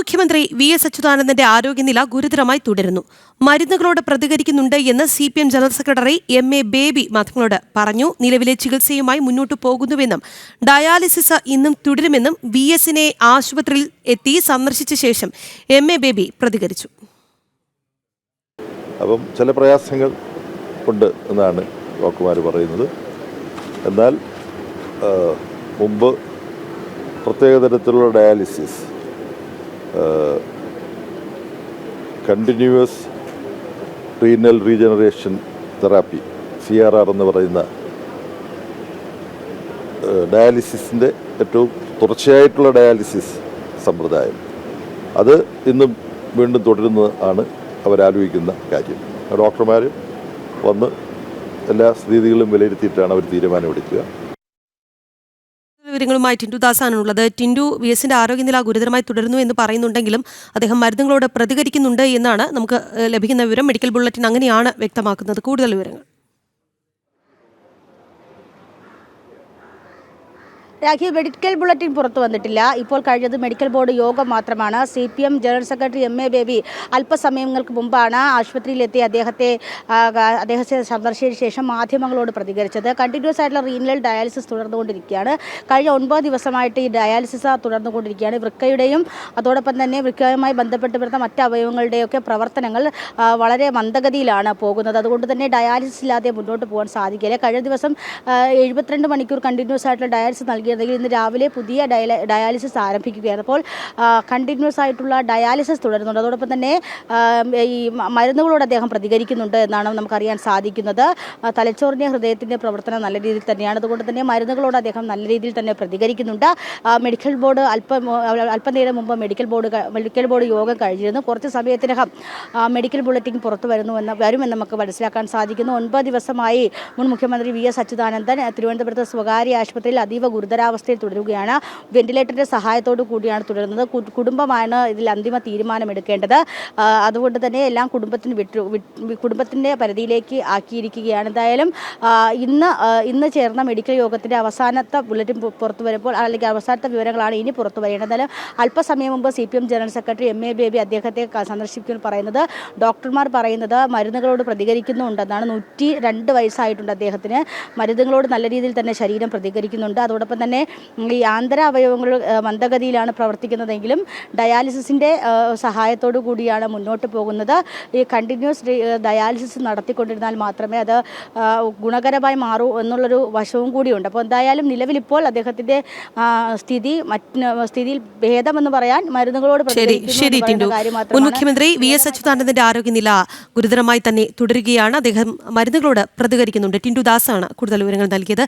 മുഖ്യമന്ത്രി വി.എസ്. അച്യുതാനന്ദന്റെ ആരോഗ്യനില ഗുരുതരമായി തുടരുന്നു. മരുന്നുകളോട് പ്രതികരിക്കുന്നുണ്ട് എന്ന് CPM general secretary M.A. Baby മാധ്യമങ്ങളോട് പറഞ്ഞു. നിലവിലെ ചികിത്സയുമായി മുന്നോട്ടു പോകുന്നുവെന്നും ഡയാലിസിസ് ഇന്നും തുടരുമെന്നും വി.എസിനെ ആശുപത്രിയിൽ എത്തി സന്ദർശിച്ച ശേഷം M.A. ബേബി പ്രതികരിച്ചു. അപ്പം ചില പ്രയാസങ്ങൾ ഉണ്ട് എന്നാണ് ഡോക്ടർമാർ പറയുന്നത്. എന്നാൽ മുമ്പ് പ്രത്യേക തരത്തിലുള്ള dialysis, continuous renal regeneration therapy CRR എന്ന് പറയുന്ന ഡയാലിസിസിൻ്റെ ഏറ്റവും തുടർച്ചയായിട്ടുള്ള ഡയാലിസിസ് സമ്പ്രദായം, അത് ഇന്നും വീണ്ടും തുടരുന്നതാണ് അവരാലോചിക്കുന്ന കാര്യം. ഡോക്ടർമാർ വന്ന് എല്ലാ സ്ഥിതികളും വിലയിരുത്തിയിട്ടാണ് അവർ തീരുമാനമെടുക്കുക. വിവരങ്ങളുമായി ടിൻഡു ദാസാണുള്ളത്. ടിൻഡു, വി.എസിന്റെ ആരോഗ്യനില ഗുരുതരമായി തുടരുന്നു എന്ന് പറയുന്നുണ്ടെങ്കിലും അദ്ദേഹം മരുന്നുകളോട് പ്രതികരിക്കുന്നുണ്ട് എന്നാണ് നമുക്ക് ലഭിക്കുന്ന വിവരം. മെഡിക്കൽ ബുള്ളറ്റിൻ അങ്ങനെയാണ് വ്യക്തമാക്കുന്നത്. കൂടുതൽ വിവരങ്ങൾ രാഖി, മെഡിക്കൽ ബുള്ളറ്റിൻ പുറത്തു വന്നിട്ടില്ല. ഇപ്പോൾ കഴിഞ്ഞത് മെഡിക്കൽ ബോർഡ് യോഗം മാത്രമാണ്. CPM general secretary M.A. Baby അല്പസമയങ്ങൾക്ക് മുമ്പാണ് ആശുപത്രിയിലെത്തി അദ്ദേഹത്തെ സന്ദർശിച്ച ശേഷം മാധ്യമങ്ങളോട് പ്രതികരിച്ചത്. കണ്ടിന്യൂസ് ആയിട്ടുള്ള റീനൽ ഡയാലിസിസ് തുടർന്നുകൊണ്ടിരിക്കുകയാണ്. കഴിഞ്ഞ 9 ദിവസമായിട്ട് ഈ ഡയാലിസിസ് തുടർന്നുകൊണ്ടിരിക്കുകയാണ്. വൃക്കയുടെയും അതോടൊപ്പം തന്നെ വൃക്കയുമായി ബന്ധപ്പെട്ട് വരുന്ന മറ്റ് അവയവങ്ങളുടെയൊക്കെ പ്രവർത്തനങ്ങൾ വളരെ മന്ദഗതിയിലാണ് പോകുന്നത്. അതുകൊണ്ട് തന്നെ ഡയാലിസിസ് ഇല്ലാതെ മുന്നോട്ട് പോകാൻ സാധിക്കില്ല. കഴിഞ്ഞ ദിവസം 72 മണിക്കൂർ കണ്ടിന്യൂസ് ആയിട്ടുള്ള ഡയാലിസിസ് നൽകി. ഇന്ന് രാവിലെ പുതിയ ഡയാലിസിസ് ആരംഭിക്കുകയാണ്. അപ്പോൾ കണ്ടിന്യൂസ് ആയിട്ടുള്ള ഡയാലിസിസ് തുടരുന്നുണ്ട്. അതോടൊപ്പം തന്നെ ഈ മരുന്നുകളോട് അദ്ദേഹം പ്രതികരിക്കുന്നുണ്ട് എന്നാണ് നമുക്കറിയാൻ സാധിക്കുന്നത്. തലച്ചോറിൻ്റെ ഹൃദയത്തിൻ്റെ പ്രവർത്തനം നല്ല രീതിയിൽ തന്നെയാണ്. അതുകൊണ്ട് തന്നെ മരുന്നുകളോട് അദ്ദേഹം നല്ല രീതിയിൽ തന്നെ പ്രതികരിക്കുന്നുണ്ട്. മെഡിക്കൽ ബോർഡ് അല്പനേരം മുമ്പ് മെഡിക്കൽ ബോർഡ് യോഗം കഴിഞ്ഞിരുന്നു. കുറച്ച് സമയത്തിനകം മെഡിക്കൽ ബുള്ളറ്റിൻ പുറത്തു വരുമെന്ന് നമുക്ക് മനസ്സിലാക്കാൻ സാധിക്കുന്നു. 9 ദിവസമായി മുൻ മുഖ്യമന്ത്രി വി.എസ്. അച്യുതാനന്ദൻ തിരുവനന്തപുരത്ത് സ്വകാര്യ ആശുപത്രിയിൽ അതീവ ഗുരുതരാവസ്ഥയിൽ തുടരുകയാണ്. വെന്റിലേറ്ററിൻ്റെ സഹായത്തോടു കൂടിയാണ് തുടരുന്നത്. കുടുംബമാണ് ഇതിൽ അന്തിമ തീരുമാനമെടുക്കേണ്ടത്. അതുകൊണ്ട് തന്നെ എല്ലാം കുടുംബത്തിൻ്റെ പരിധിയിലേക്ക് ആക്കിയിരിക്കുകയാണ്. എന്തായാലും ഇന്ന് ചേർന്ന മെഡിക്കൽ യോഗത്തിൻ്റെ അവസാനത്തെ ബുള്ളറ്റിൻ പുറത്തു വരുമ്പോൾ, അല്ലെങ്കിൽ അവസാനത്തെ വിവരങ്ങളാണ് ഇനി പുറത്തു വരേണ്ടത്. എന്തായാലും അല്പസമയം മുമ്പ് CPM general secretary M.A. Baby അദ്ദേഹത്തെ സന്ദർശിക്കുമെന്ന് പറയുന്നത്. ഡോക്ടർമാർ പറയുന്നത് മരുന്നുകളോട് പ്രതികരിക്കുന്നുണ്ടെന്നാണ്. 102 വയസ്സായിട്ടുണ്ട് അദ്ദേഹത്തിന്. മരുന്നുകളോട് നല്ല രീതിയിൽ തന്നെ ശരീരം പ്രതികരിക്കുന്നുണ്ട്. അതോടൊപ്പം തന്നെ ഈ ആന്തര അവയവങ്ങൾ മന്ദഗതിയിലാണ് പ്രവർത്തിക്കുന്നതെങ്കിലും ഡയാലിസിസിൻ്റെ സഹായത്തോടു കൂടിയാണ് മുന്നോട്ട് പോകുന്നത്. ഈ കണ്ടിന്യൂസ് ഡയാലിസിസ് നടത്തിക്കൊണ്ടിരുന്നാൽ മാത്രമേ അത് ഗുണകരമായി മാറൂ എന്നുള്ളൊരു വശവും കൂടിയുണ്ട്. അപ്പോൾ എന്തായാലും നിലവിലിപ്പോൾ അദ്ദേഹത്തിൻ്റെ സ്ഥിതിയിൽ ഭേദമെന്ന് പറയാൻ മരുന്നുകളോട് മുൻ മുഖ്യമന്ത്രി വി.എസ്. അച്യുതാനന്ദന്റെ ആരോഗ്യനില ഗുരുതരമായി തന്നെ തുടരുകയാണ്. അദ്ദേഹം മരുന്നുകളോട് പ്രതികരിക്കുന്നുണ്ട്. ടിൻഡു ദാസാണ് കൂടുതൽ വിവരങ്ങൾ നൽകിയത്.